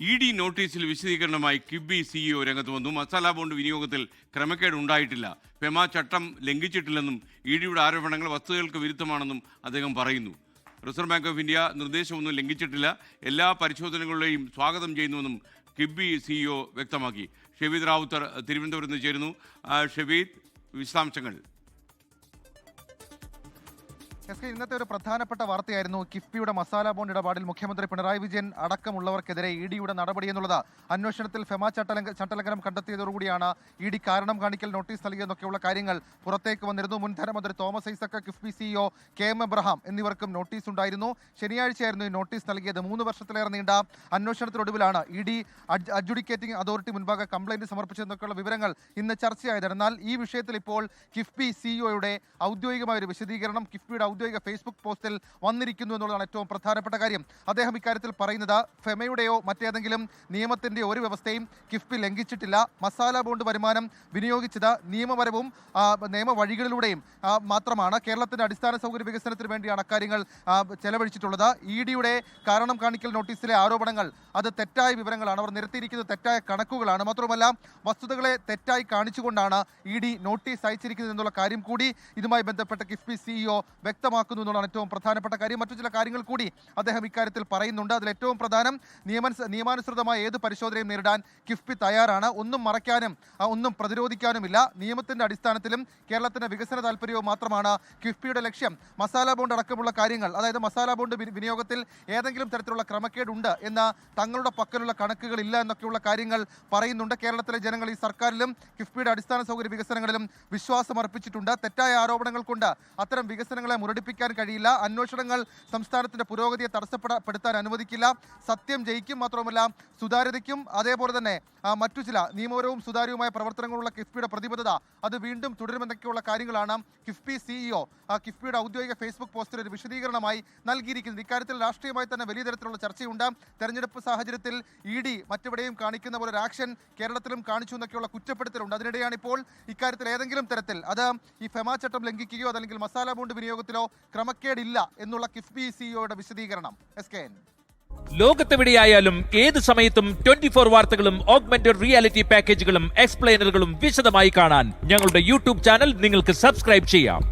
ED നോട്ടീസിൽ വിശദീകരണമായി KIIFB CEO രംഗത്ത് വന്നു. മസാല ബോണ്ട് വിനിയോഗത്തിൽ ക്രമക്കേട് ഉണ്ടായിട്ടില്ല, ഫെമ ചട്ടം ലംഘിച്ചിട്ടില്ലെന്നും EDയുടെ ആരോപണങ്ങൾ വസ്തുതകൾക്ക് വിരുദ്ധമാണെന്നും അദ്ദേഹം പറയുന്നു. റിസർവ് ബാങ്ക് ഓഫ് ഇന്ത്യ നിർദ്ദേശമൊന്നും ലംഘിച്ചിട്ടില്ല, എല്ലാ പരിശോധനകളുടെയും സ്വാഗതം ചെയ്യുന്നുവെന്നും കിബി CEO വ്യക്തമാക്കി. ഷെവീദ് റാവുത്തർ തിരുവനന്തപുരത്ത് നിന്ന് ചേരുന്നു. ഷെവീദ്, വിശദാംശങ്ങൾ. ഇന്നത്തെ ഒരു പ്രധാനപ്പെട്ട വാർത്തയായിരുന്നു കിഫ്ബിയുടെ മസാല ബോണ്ട് ഇടപാടിൽ മുഖ്യമന്ത്രി പിണറായി വിജയൻ അടക്കമുള്ളവർക്കെതിരെ EDയുടെ നടപടി എന്നുള്ളത്. അന്വേഷണത്തിൽ ഫെമ ചട്ടലംഘനം കണ്ടെത്തിയതോടുകൂടിയാണ് ED കാരണം കാണിക്കൽ നോട്ടീസ് നൽകിയെന്നൊക്കെയുള്ള കാര്യങ്ങൾ പുറത്തേക്ക് വന്നിരുന്നു. മുൻ ധനമന്ത്രി Thomas Isaac, KIIFB CEO KM Abraham എന്നിവർക്കും നോട്ടീസ് ഉണ്ടായിരുന്നു. ശനിയാഴ്ചയായിരുന്നു ഈ നോട്ടീസ് നൽകിയത്. 3 വർഷത്തിലേറെ നീണ്ട അന്വേഷണത്തിനൊടുവിലാണ് ED അഡ്ജുഡിക്കേറ്റിംഗ് അതോറിറ്റി മുൻപാകെ കംപ്ലൈന്റ് സമർപ്പിച്ചതെന്നൊക്കെയുള്ള വിവരങ്ങൾ ഇന്ന് ചർച്ചയായത്. എന്നാൽ ഈ വിഷയത്തിൽ ഇപ്പോൾ കിഫ്ബി CEOയുടെ ഔദ്യോഗികമായ ഒരു വിശദീകരണം കിഫ്ബിയുടെ ഔദ്യോഗിക ഫേസ്ബുക്ക് പോസ്റ്റിൽ വന്നിരിക്കുന്നു എന്നുള്ളതാണ് ഏറ്റവും പ്രധാനപ്പെട്ട കാര്യം. അദ്ദേഹം ഇക്കാര്യത്തിൽ പറയുന്നത് ഫെമയുടെയോ മറ്റേതെങ്കിലും നിയമത്തിൻ്റെ ഒരു വ്യവസ്ഥയും കിഫ്ബി ലംഘിച്ചിട്ടില്ല. മസാല ബോണ്ട് വരുമാനം വിനിയോഗിച്ചത് നിയമപരവും നിയമവഴികളിലൂടെയും മാത്രമാണ്. കേരളത്തിൻ്റെ അടിസ്ഥാന സൗകര്യ വികസനത്തിന് വേണ്ടിയാണ് അക്കാര്യങ്ങൾ ചെലവഴിച്ചിട്ടുള്ളത്. EDയുടെ കാരണം കാണിക്കൽ നോട്ടീസിലെ ആരോപണങ്ങൾ അത് തെറ്റായ വിവരങ്ങളാണ്. അവർ നിരത്തിയിരിക്കുന്നത് തെറ്റായ കണക്കുകളാണ്. മാത്രമല്ല വസ്തുതകളെ തെറ്റായി കാണിച്ചുകൊണ്ടാണ് ED നോട്ടീസ് അയച്ചിരിക്കുന്നത് എന്നുള്ള കാര്യം കൂടി ഇതുമായി ബന്ധപ്പെട്ട കിഫ്ബി CEO വ്യക്തമാക്കുന്നു എന്നുള്ളതാണ് ഏറ്റവും പ്രധാനപ്പെട്ട കാര്യം. മറ്റു ചില കാര്യങ്ങൾ കൂടി അദ്ദേഹം ഇക്കാര്യത്തിൽ പറയുന്നുണ്ട്. അതിൽ ഏറ്റവും പ്രധാനം നിയമാനുസൃതമായ ഏത് പരിശോധനയും നേരിടാൻ കിഫ്ബി തയ്യാറാണ്. ഒന്നും മറയ്ക്കാനും ഒന്നും പ്രതിരോധിക്കാനുമില്ല. നിയമത്തിന്റെ അടിസ്ഥാനത്തിലും കേരളത്തിന്റെ വികസന താല്പര്യവും മാത്രമാണ് കിഫ്ബിയുടെ ലക്ഷ്യം. മസാല ബോണ്ട് അടക്കമുള്ള കാര്യങ്ങൾ, അതായത് മസാല ബോണ്ട് വിനിയോഗത്തിൽ ഏതെങ്കിലും തരത്തിലുള്ള ക്രമക്കേടുണ്ട് എന്ന തങ്ങളുടെ പക്കലുള്ള കണക്കുകൾ ഇല്ല എന്നൊക്കെയുള്ള കാര്യങ്ങൾ പറയുന്നുണ്ട്. കേരളത്തിലെ ജനങ്ങൾ ഈ സർക്കാരിലും കിഫ്ബിയുടെ അടിസ്ഥാന സൗകര്യ വികസനങ്ങളിലും വിശ്വാസം അർപ്പിച്ചിട്ടുണ്ട്. തെറ്റായ ആരോപണങ്ങൾ കൊണ്ട് അത്തരം വികസനങ്ങളെ മുരടിപ്പിക്കാൻ കഴിയില്ല. അന്വേഷണങ്ങൾ സംസ്ഥാനത്തിന്റെ പുരോഗതിയെ തടസ്സപ്പെടുത്താൻ അനുവദിക്കില്ല. സത്യം ജയിക്കും. മാത്രമല്ല സുതാര്യതയ്ക്കും അതേപോലെ തന്നെ മറ്റു ചില നിയമപരവും സുതാര്യവുമായ പ്രവർത്തനങ്ങളുള്ള കിഫ്ബിയുടെ പ്രതിബദ്ധത അത് വീണ്ടും തുടരുമെന്നൊക്കെയുള്ള കാര്യങ്ങളാണ് കിഫ്ബി CEO കിഫ്ബിയുടെ ഔദ്യോഗിക ഫേസ്ബുക്ക് പോസ്റ്റിൽ ഒരു വിശദീകരണമായി നൽകിയിരിക്കുന്നത്. ഇക്കാര്യത്തിൽ രാഷ്ട്രീയമായി തന്നെ വലിയ തരത്തിലുള്ള ചർച്ചയുണ്ട്. തെരഞ്ഞെടുപ്പ് സാഹചര്യത്തിൽ ED മറ്റെവിടെയും കാണിക്കുന്ന പോലെ ഒരു ആക്ഷൻ കേരളത്തിലും കാണിച്ചു എന്നൊക്കെയുള്ള കുറ്റപ്പെടുത്തലുണ്ട്. അതിനിടെയാണ് ഇപ്പോൾ ഇക്കാര്യത്തിൽ ഏതെങ്കിലും തരത്തിൽ അത് ഈ ഫെമ ചട്ടം ലംഘിക്കുകയോ അതല്ലെങ്കിൽ മസാല ബോണ്ട് വിനിയോഗത്തിലോ ക്രമക്കേടില്ല എന്നുള്ള കിഫ്ബി CEOയുടെ വിശദീകരണം. SKN. ലോകത്തെവിടെയായാലും ഏത് സമയത്തും 24 വാർത്തകളും ഓഗ്മെന്റഡ് റിയാലിറ്റി പാക്കേജുകളും എക്സ്പ്ലെയിനറുകളും വിശദമായി കാണാൻ ഞങ്ങളുടെ YouTube ചാനൽ നിങ്ങൾക്ക് സബ്സ്ക്രൈബ് ചെയ്യാം.